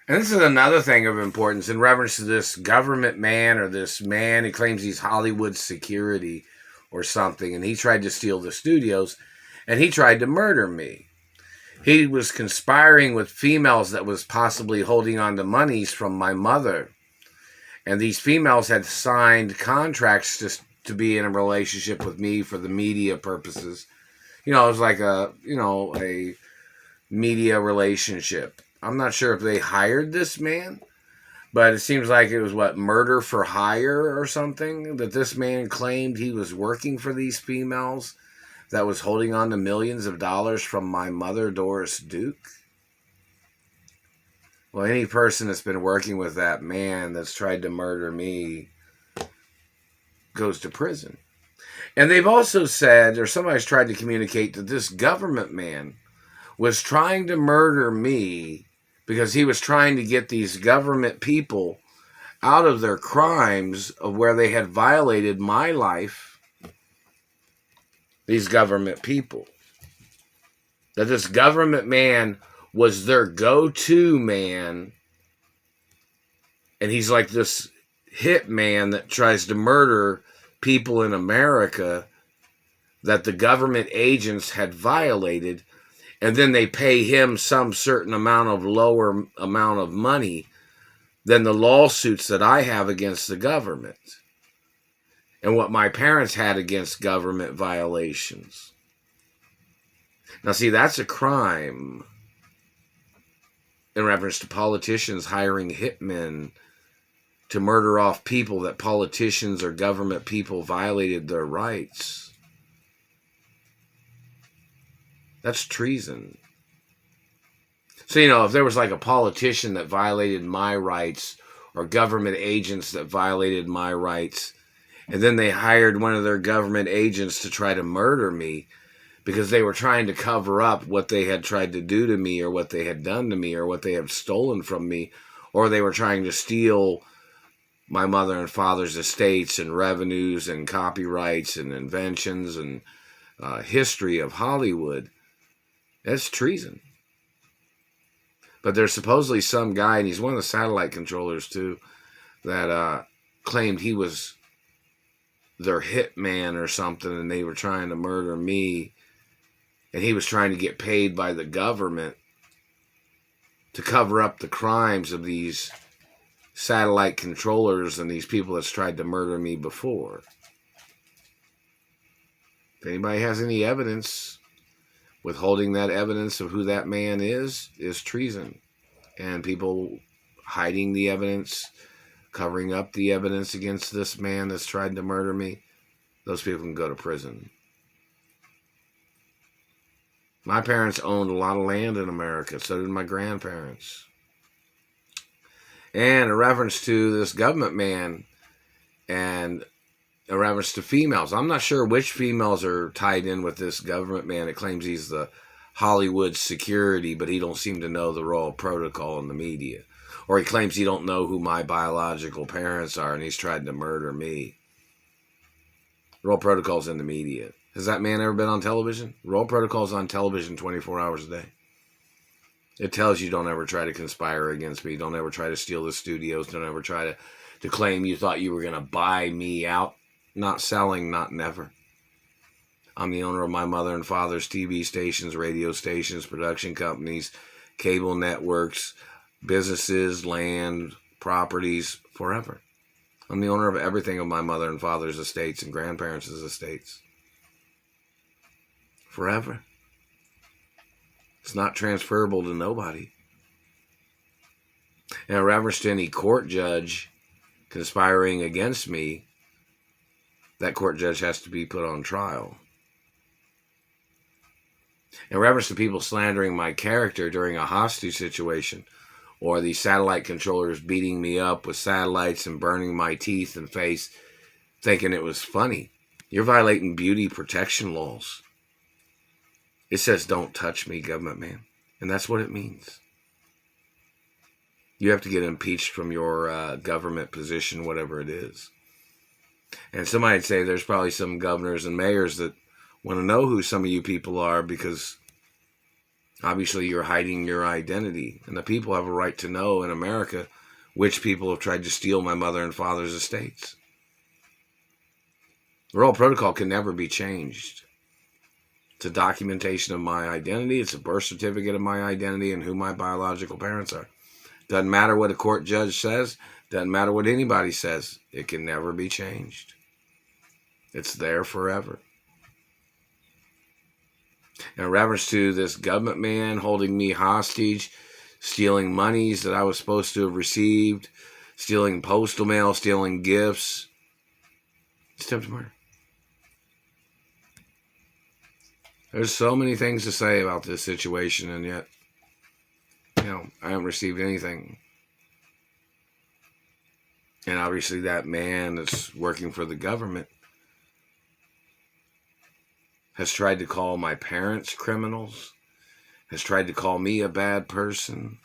And this is another thing of importance in reference to this government man or this man who claims he's Hollywood security or something. And he tried to steal the studios and he tried to murder me. He was conspiring with females that was possibly holding on to monies from my mother. And these females had signed contracts just to be in a relationship with me for the media purposes. It was like a media relationship. I'm not sure if they hired this man, but it seems like it was murder for hire or something, that this man claimed he was working for these females that was holding on to millions of dollars from my mother, Doris Duke. Well, any person that's been working with that man that's tried to murder me goes to prison. And they've also said, or somebody's tried to communicate, that this government man was trying to murder me because he was trying to get these government people out of their crimes of where they had violated my life. These government people. That this government man was their go-to man. And he's like this hit man that tries to murder people in America that the government agents had violated. And then they pay him some certain lower amount of money than the lawsuits that I have against the government and what my parents had against government violations. Now, see, that's a crime in reference to politicians hiring hitmen to murder off people that politicians or government people violated their rights. That's treason. So, if there was like a politician that violated my rights or government agents that violated my rights, and then they hired one of their government agents to try to murder me because they were trying to cover up what they had tried to do to me or what they had done to me or what they had stolen from me, or they were trying to steal my mother and father's estates and revenues and copyrights and inventions and history of Hollywood. That's treason. But there's supposedly some guy, and he's one of the satellite controllers too, that claimed he was their hitman or something, and they were trying to murder me, and he was trying to get paid by the government to cover up the crimes of these satellite controllers and these people that's tried to murder me before. If anybody has any evidence, withholding that evidence of who that man is treason. And people hiding the evidence, covering up the evidence against this man that's tried to murder me, those people can go to prison. My parents owned a lot of land in America, so did my grandparents. And in reference to this government man and in reference to females, I'm not sure which females are tied in with this government man that claims he's the Hollywood security, but he don't seem to know the royal protocol in the media. Or he claims he don't know who my biological parents are and he's tried to murder me. Royal protocol's in the media. Has that man ever been on television? Royal protocol's on television 24 hours a day. It tells you don't ever try to conspire against me. Don't ever try to steal the studios. Don't ever try to claim you thought you were going to buy me out. Not selling, not never. I'm the owner of my mother and father's TV stations, radio stations, production companies, cable networks, businesses, land, properties, forever. I'm the owner of everything of my mother and father's estates and grandparents' estates. Forever. It's not transferable to nobody. And in reference to any court judge conspiring against me, that court judge has to be put on trial. In reference to people slandering my character during a hostage situation, or the satellite controllers beating me up with satellites and burning my teeth and face, thinking it was funny, you're violating beauty protection laws. It says, don't touch me, government man. And that's what it means. You have to get impeached from your government position, whatever it is. And somebody'd say there's probably some governors and mayors that want to know who some of you people are because Obviously, you're hiding your identity. And the people have a right to know in America which people have tried to steal my mother and father's estates. The Royal Protocol can never be changed. It's a documentation of my identity. It's a birth certificate of my identity and who my biological parents are. Doesn't matter what a court judge says. Doesn't matter what anybody says. It can never be changed. It's there forever. In reference to this government man holding me hostage, stealing monies that I was supposed to have received, stealing postal mail, stealing gifts, it's attempted murder. There's so many things to say about this situation, and yet, I haven't received anything. And obviously that man that's working for the government has tried to call my parents criminals, has tried to call me a bad person.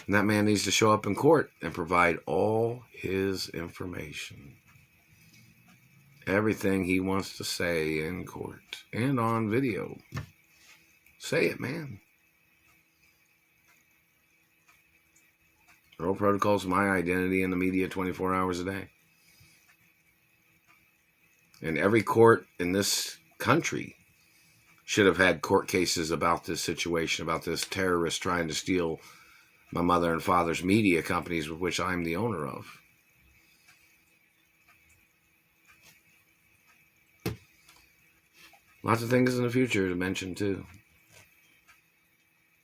And that man needs to show up in court and provide all his information. Everything he wants to say in court and on video. Say it, man. Royal Protocol is my identity in the media 24 hours a day. And every court in this country should have had court cases about this situation, about this terrorist trying to steal my mother and father's media companies, with which I'm the owner of. Lots of things in the future to mention, too.